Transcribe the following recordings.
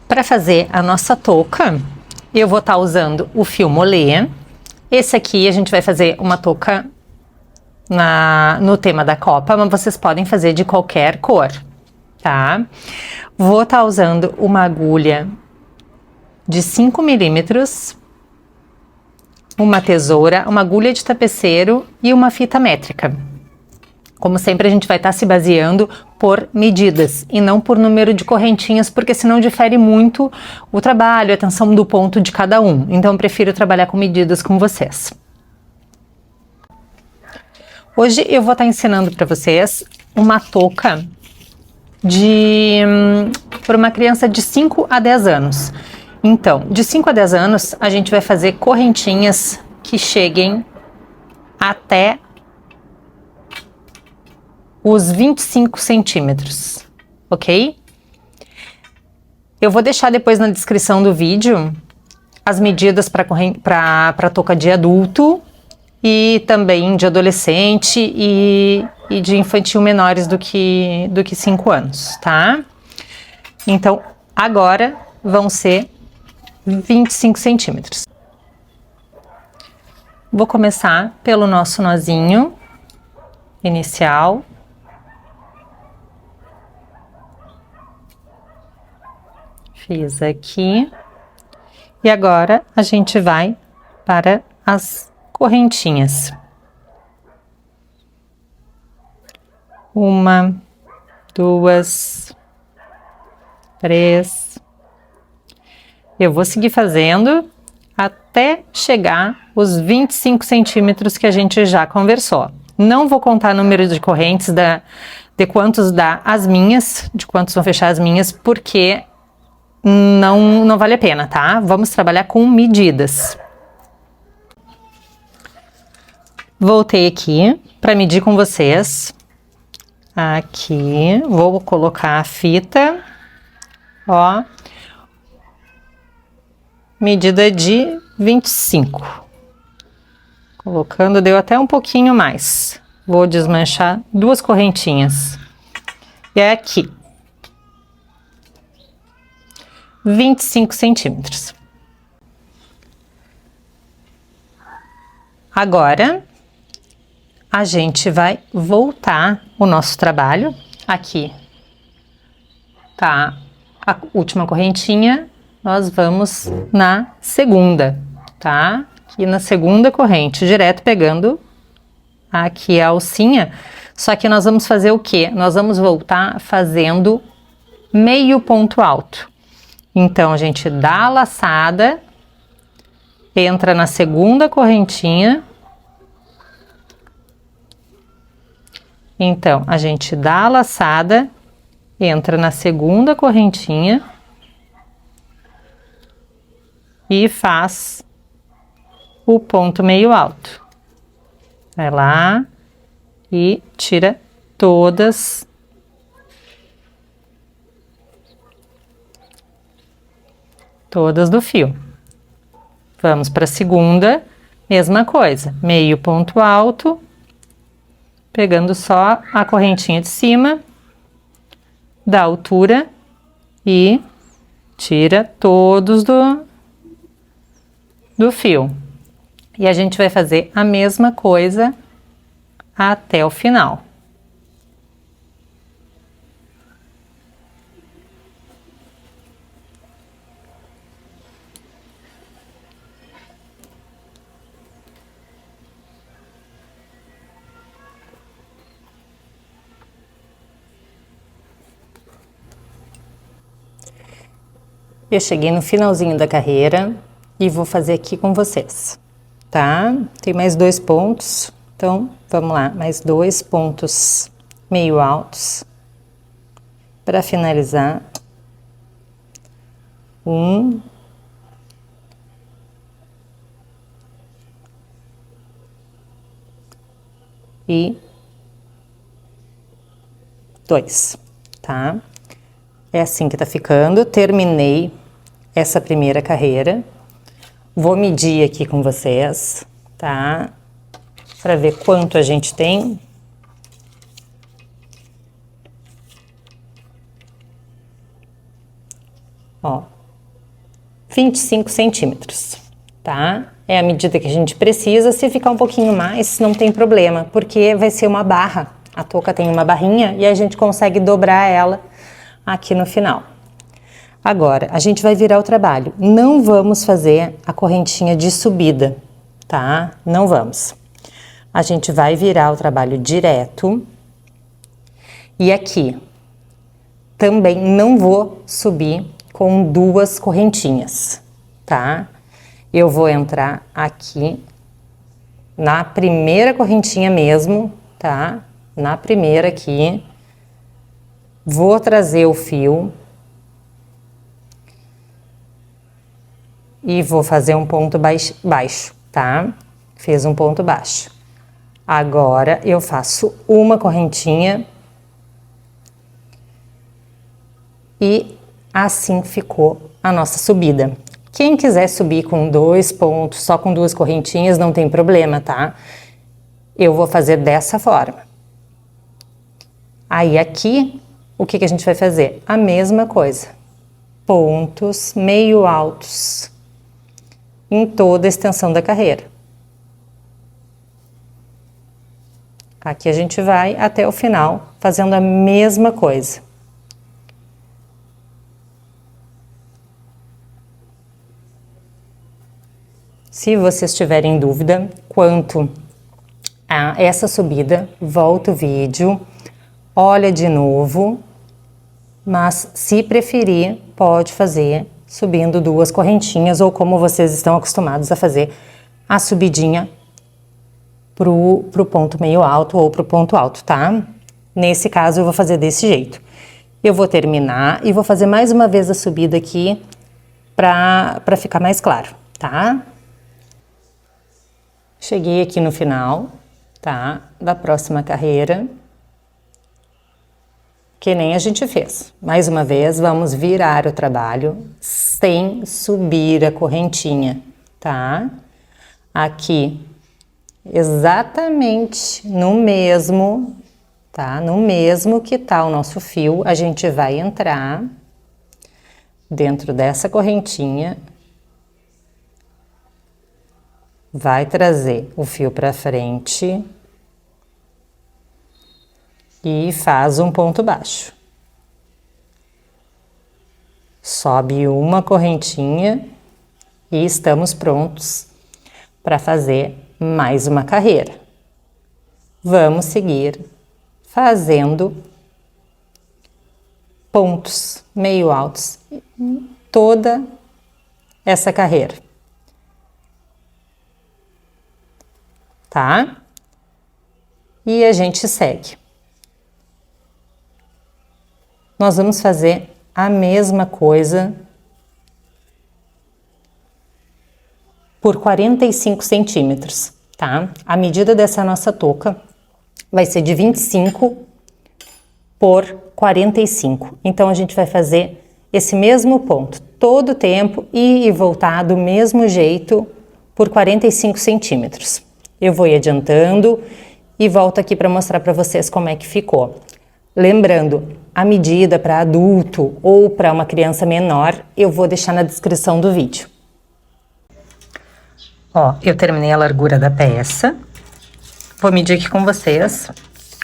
Para fazer a nossa touca, eu vou estar usando o fio molê. Esse aqui a gente vai fazer uma touca no tema da Copa, mas vocês podem fazer de qualquer cor, tá? Vou estar usando uma agulha de 5 milímetros, uma tesoura, uma agulha de tapeceiro e uma fita métrica. Como sempre, a gente vai estar se baseando por medidas e não por número de correntinhas, porque senão difere muito o trabalho, a tensão do ponto de cada um. Então, eu prefiro trabalhar com medidas com vocês. Hoje eu vou estar ensinando para vocês uma touca para uma criança de 5 a 10 anos. Então, de 5 a 10 anos, a gente vai fazer correntinhas que cheguem até os 25 centímetros, ok? Eu vou deixar depois na descrição do vídeo as medidas para touca de adulto e também de adolescente e de infantil menores do que 5 anos, tá? Então, agora vão ser 25 centímetros. Vou começar pelo nosso nozinho inicial. Fiz aqui. E agora a gente vai para as correntinhas. 1, 2, 3. Eu vou seguir fazendo até chegar os 25 centímetros que a gente já conversou. Não vou contar o número de correntes de quantos dá as minhas, de quantos vão fechar as minhas, porque não vale a pena, tá? Vamos trabalhar com medidas. Voltei aqui para medir com vocês. Aqui, vou colocar a fita, ó, medida de 25. Colocando, deu até um pouquinho mais. Vou desmanchar 2 correntinhas. E é aqui. 25 centímetros. Agora, a gente vai voltar o nosso trabalho. Aqui tá a última correntinha, nós vamos na segunda, tá? Aqui na segunda corrente, direto pegando aqui a alcinha, só que nós vamos fazer o quê? Nós vamos voltar fazendo meio ponto alto. Então, a gente dá a laçada, entra na segunda correntinha. Então, a gente dá a laçada, entra na segunda correntinha e faz o ponto meio alto. Vai lá e tira todas do fio. Vamos para a segunda, mesma coisa, meio ponto alto, pegando só a correntinha de cima, da altura e tira todos do fio. E a gente vai fazer a mesma coisa até o final. Eu cheguei no finalzinho da carreira e vou fazer aqui com vocês, tá? Tem mais 2 pontos, então vamos lá, mais 2 pontos meio altos para finalizar. 1, 2, tá? É assim que tá ficando. Terminei essa primeira carreira. Vou medir aqui com vocês, tá? Para ver quanto a gente tem. Ó, 25 centímetros, tá? É a medida que a gente precisa. Se ficar um pouquinho mais, não tem problema, porque vai ser uma barra. A touca tem uma barrinha e a gente consegue dobrar ela aqui no final. Agora, a gente vai virar o trabalho. Não vamos fazer a correntinha de subida, tá? Não vamos. A gente vai virar o trabalho direto. E aqui, também não vou subir com duas correntinhas, tá? Eu vou entrar aqui na primeira correntinha mesmo, tá? Na primeira aqui. Vou trazer o fio. E vou fazer um ponto baixo, tá? Fiz um ponto baixo. Agora, eu faço uma correntinha. E assim ficou a nossa subida. Quem quiser subir com 2 pontos, só com 2 correntinhas, não tem problema, tá? Eu vou fazer dessa forma. Aí aqui, o que a gente vai fazer? A mesma coisa. Pontos meio altos em toda a extensão da carreira. Aqui a gente vai até o final, fazendo a mesma coisa. Se vocês tiverem dúvida quanto a essa subida, volta o vídeo, olha de novo, mas se preferir, pode fazer subindo 2 correntinhas ou como vocês estão acostumados a fazer a subidinha pro ponto meio alto ou pro ponto alto, tá? Nesse caso eu vou fazer desse jeito. Eu vou terminar e vou fazer mais uma vez a subida aqui pra ficar mais claro, tá? Cheguei aqui no final, tá? Da próxima carreira. Que nem a gente fez. Mais uma vez, vamos virar o trabalho sem subir a correntinha, tá? Aqui, exatamente no mesmo, tá? No mesmo que tá o nosso fio, a gente vai entrar dentro dessa correntinha, vai trazer o fio para frente e faz um ponto baixo. Sobe uma correntinha e estamos prontos para fazer mais uma carreira. Vamos seguir fazendo pontos meio altos em toda essa carreira. Tá? E a gente segue. Nós vamos fazer a mesma coisa por 45 centímetros, tá? A medida dessa nossa touca vai ser de 25 por 45. Então, a gente vai fazer esse mesmo ponto todo o tempo e voltar do mesmo jeito por 45 centímetros. Eu vou ir adiantando e volto aqui para mostrar para vocês como é que ficou. Lembrando, a medida para adulto ou para uma criança menor, eu vou deixar na descrição do vídeo. Ó, eu terminei a largura da peça. Vou medir aqui com vocês.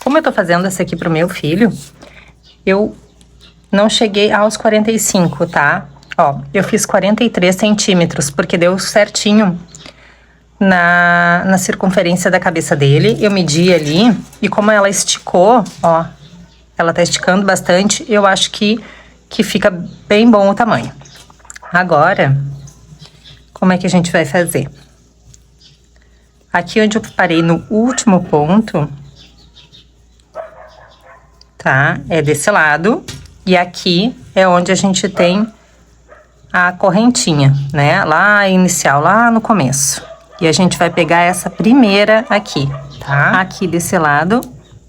Como eu tô fazendo essa aqui pro meu filho, eu não cheguei aos 45, tá? Ó, eu fiz 43 centímetros, porque deu certinho na circunferência da cabeça dele. Eu medi ali, e como ela esticou, ó, ela tá esticando bastante, eu acho que fica bem bom o tamanho. Agora, como é que a gente vai fazer? Aqui onde eu parei no último ponto, tá? É desse lado. E aqui é onde a gente tem a correntinha, né? Lá inicial, lá no começo. E a gente vai pegar essa primeira aqui, tá? Aqui desse lado.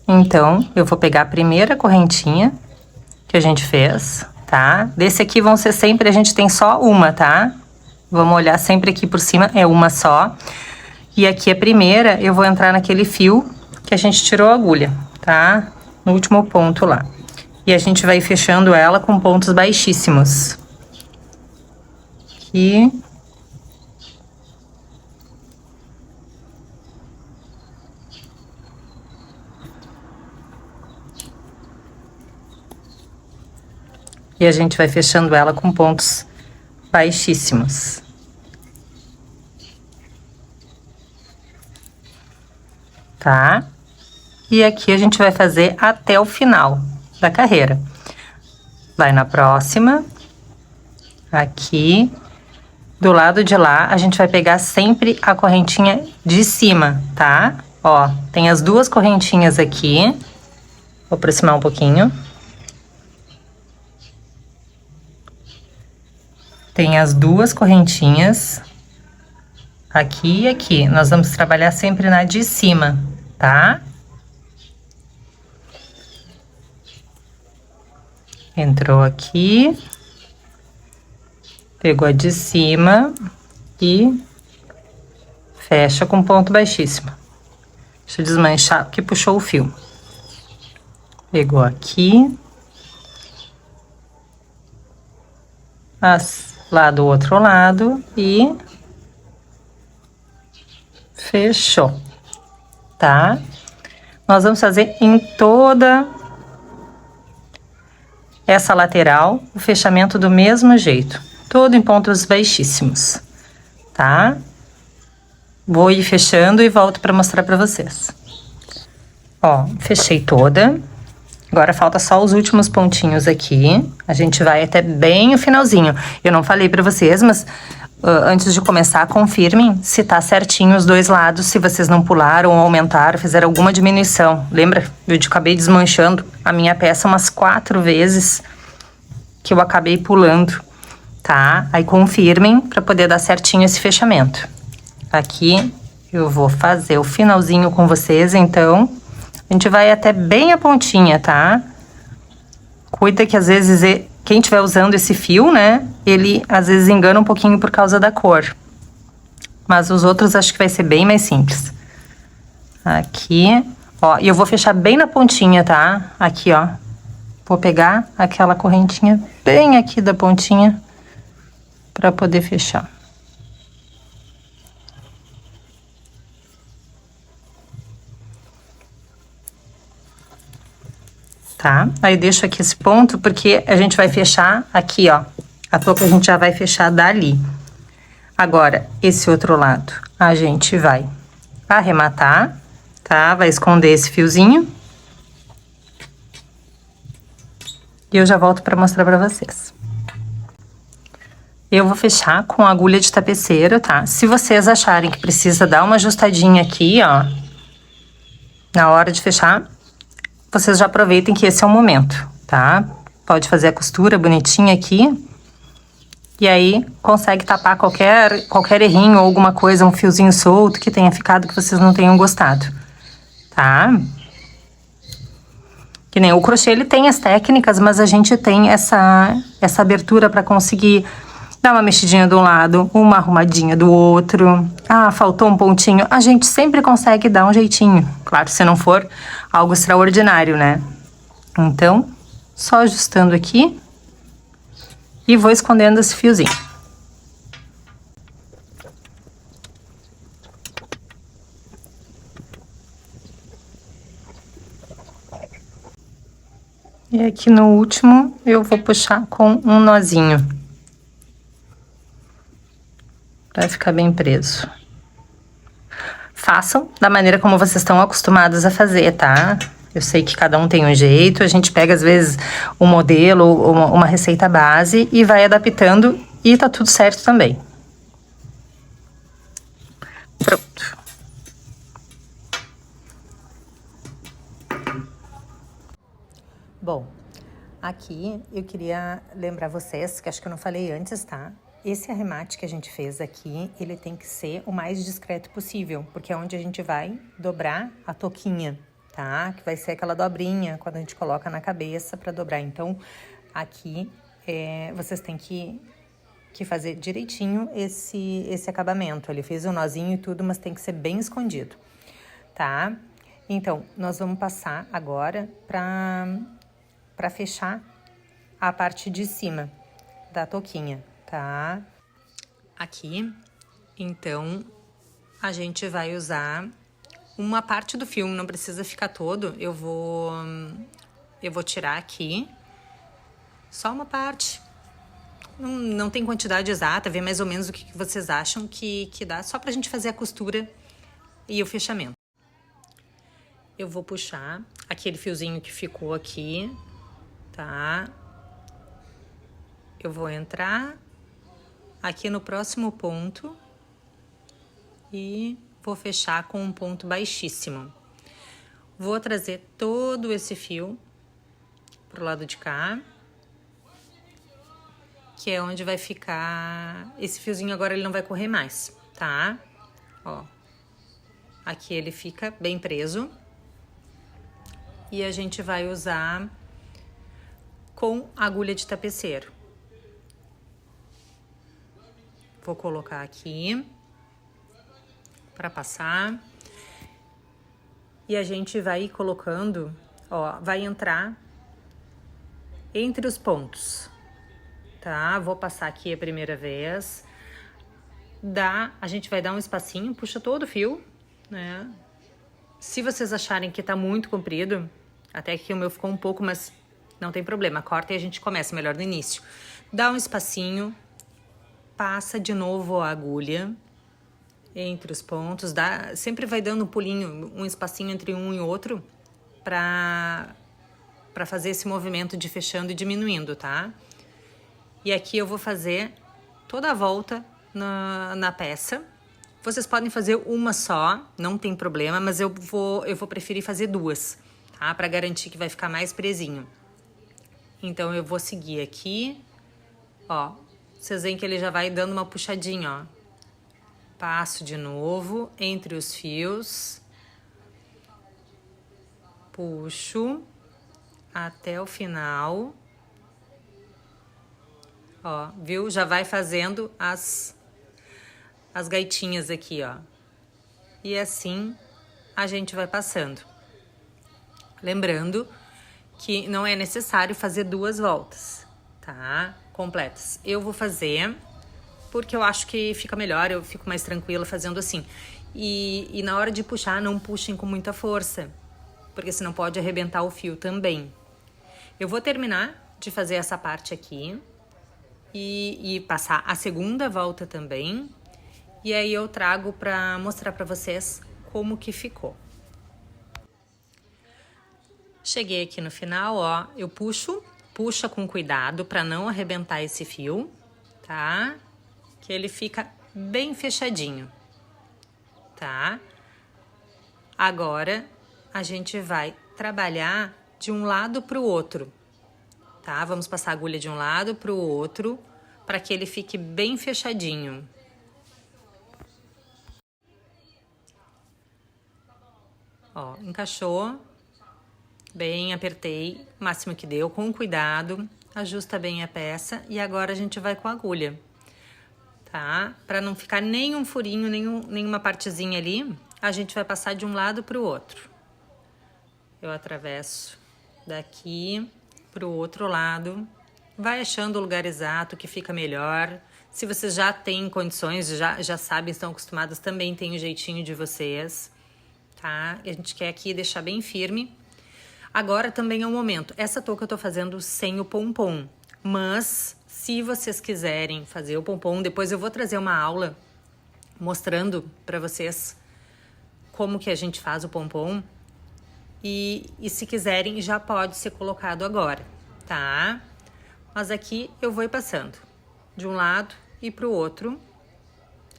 Então, eu vou pegar a primeira correntinha que a gente fez, tá? Desse aqui vão ser sempre, a gente tem só uma, tá? Vamos olhar sempre aqui por cima, é uma só. E aqui a primeira, eu vou entrar naquele fio que a gente tirou a agulha, tá? No último ponto lá. E a gente vai fechando ela com pontos baixíssimos. aqui. E a gente vai fechando ela com pontos baixíssimos. Tá? E aqui a gente vai fazer até o final da carreira. Vai na próxima. Aqui. Do lado de lá, a gente vai pegar sempre a correntinha de cima, tá? Ó, tem as duas correntinhas aqui. Vou aproximar um pouquinho. Tem as duas correntinhas, aqui e aqui. Nós vamos trabalhar sempre na de cima, tá? Entrou aqui, pegou a de cima e fecha com ponto baixíssimo. Deixa eu desmanchar, porque puxou o fio. Pegou aqui. Lá do outro lado e fechou, tá? Nós vamos fazer em toda essa lateral o fechamento do mesmo jeito, todo em pontos baixíssimos, tá? Vou ir fechando e volto para mostrar para vocês. Ó, fechei toda. Agora falta só os últimos pontinhos aqui. A gente vai até bem o finalzinho. Eu não falei pra vocês, mas antes de começar, confirmem se tá certinho os dois lados, se vocês não pularam ou aumentaram, fizeram alguma diminuição. Lembra? Eu acabei desmanchando a minha peça umas 4 vezes que eu acabei pulando, tá? Aí confirmem pra poder dar certinho esse fechamento. Aqui eu vou fazer o finalzinho com vocês, então... A gente vai até bem a pontinha, tá? Cuida que às vezes quem estiver usando esse fio, né? Ele às vezes engana um pouquinho por causa da cor. Mas os outros acho que vai ser bem mais simples. Aqui, ó. E eu vou fechar bem na pontinha, tá? Aqui, ó. Vou pegar aquela correntinha bem aqui da pontinha pra poder fechar. Tá? Aí deixo aqui esse ponto, porque a gente vai fechar aqui, ó. A touca a gente já vai fechar dali. Agora, esse outro lado, a gente vai arrematar, tá? Vai esconder esse fiozinho. E eu já volto pra mostrar pra vocês. Eu vou fechar com agulha de tapeceiro, tá? Se vocês acharem que precisa dar uma ajustadinha aqui, ó, na hora de fechar, vocês já aproveitem que esse é o momento, tá? Pode fazer a costura bonitinha aqui. E aí, consegue tapar qualquer errinho ou alguma coisa, um fiozinho solto que tenha ficado que vocês não tenham gostado, tá? Que nem o crochê, ele tem as técnicas, mas a gente tem essa abertura pra conseguir dar uma mexidinha de um lado, uma arrumadinha do outro. Ah, faltou um pontinho. A gente sempre consegue dar um jeitinho. Claro, se não for algo extraordinário, né? Então, só ajustando aqui. E vou escondendo esse fiozinho. E aqui no último, eu vou puxar com um nozinho. Pra ficar bem preso. Façam da maneira como vocês estão acostumados a fazer, tá? Eu sei que cada um tem um jeito, a gente pega às vezes um modelo, uma receita base e vai adaptando e tá tudo certo também. Pronto. Bom, aqui eu queria lembrar vocês, que acho que eu não falei antes, tá? Esse arremate que a gente fez aqui, ele tem que ser o mais discreto possível, porque é onde a gente vai dobrar a touquinha, tá? Que vai ser aquela dobrinha quando a gente coloca na cabeça para dobrar. Então, aqui vocês têm que fazer direitinho esse acabamento. Ele fez o nozinho e tudo, mas tem que ser bem escondido, tá? Então, nós vamos passar agora para fechar a parte de cima da touquinha, tá? aqui. Então, a gente vai usar uma parte do fio, não precisa ficar todo. Eu vou tirar aqui só uma parte. Não tem quantidade exata, vê mais ou menos o que vocês acham que dá, só pra gente fazer a costura e o fechamento. Eu vou puxar aquele fiozinho que ficou aqui, tá? Eu vou entrar aqui no próximo ponto e vou fechar com um ponto baixíssimo. Vou trazer todo esse fio pro lado de cá, que é onde vai ficar esse fiozinho. Agora ele não vai correr mais, tá? Ó, aqui ele fica bem preso. E a gente vai usar com agulha de tapeceiro. Vou colocar aqui para passar. E a gente vai ir colocando, ó, vai entrar entre os pontos, tá? Vou passar aqui a primeira vez. A gente vai dar um espacinho, puxa todo o fio, né? Se vocês acharem que tá muito comprido, até que o meu ficou um pouco, mas não tem problema. Corta e a gente começa melhor no início. Dá um espacinho, passa de novo a agulha entre os pontos, sempre vai dando um pulinho, um espacinho entre um e outro para fazer esse movimento de fechando e diminuindo, tá? E aqui eu vou fazer toda a volta na peça. Vocês podem fazer uma só, não tem problema, mas eu vou preferir fazer duas, tá? Para garantir que vai ficar mais presinho. Então eu vou seguir aqui, ó. Vocês veem que ele já vai dando uma puxadinha, ó. Passo de novo entre os fios. Puxo até o final. Ó, viu? Já vai fazendo as gaitinhas aqui, ó. E assim a gente vai passando. Lembrando que não é necessário fazer duas voltas, tá? Completas. Eu vou fazer porque eu acho que fica melhor, eu fico mais tranquila fazendo assim. E na hora de puxar, não puxem com muita força, porque senão pode arrebentar o fio também. Eu vou terminar de fazer essa parte aqui e passar a segunda volta também. E aí eu trago para mostrar para vocês como que ficou. Cheguei aqui no final, ó, eu puxa com cuidado para não arrebentar esse fio, tá? Que ele fica bem fechadinho, tá? Agora a gente vai trabalhar de um lado pro outro, tá? Vamos passar a agulha de um lado pro outro para que ele fique bem fechadinho. Ó, encaixou, bem, apertei, o máximo que deu, com cuidado, ajusta bem a peça e agora a gente vai com a agulha, tá? Para não ficar nenhum furinho, nenhuma partezinha ali, a gente vai passar de um lado pro outro. Eu atravesso daqui pro outro lado, vai achando o lugar exato que fica melhor. Se vocês já têm condições, já sabem, estão acostumados, também tem o jeitinho de vocês. Tá? E a gente quer aqui deixar bem firme. Agora também é o momento. Essa touca eu tô fazendo sem o pompom, mas se vocês quiserem fazer o pompom, depois eu vou trazer uma aula mostrando para vocês como que a gente faz o pompom. E se quiserem, já pode ser colocado agora, tá? Mas aqui eu vou ir passando de um lado e pro outro.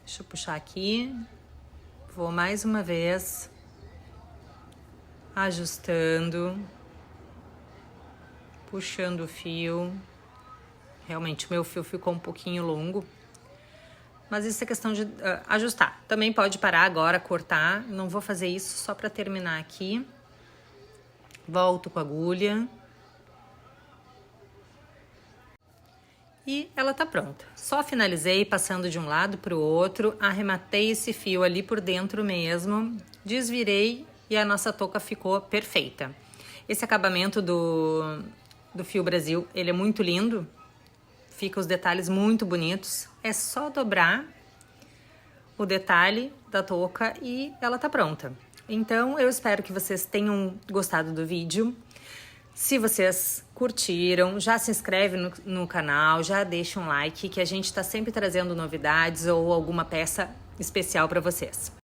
Deixa eu puxar aqui. Vou mais uma vez ajustando, puxando o fio. Realmente o meu fio ficou um pouquinho longo, mas isso é questão de ajustar. Também pode parar agora, cortar. Não vou fazer isso, só para terminar aqui. Volto com a agulha. E ela tá pronta. Só finalizei passando de um lado pro outro, arrematei esse fio ali por dentro mesmo, desvirei e a nossa touca ficou perfeita. Esse acabamento do Fio Brasil, ele é muito lindo. Fica os detalhes muito bonitos. É só dobrar o detalhe da touca e ela tá pronta. Então, eu espero que vocês tenham gostado do vídeo. Se vocês curtiram, já se inscreve no canal, já deixa um like, que a gente tá sempre trazendo novidades ou alguma peça especial para vocês.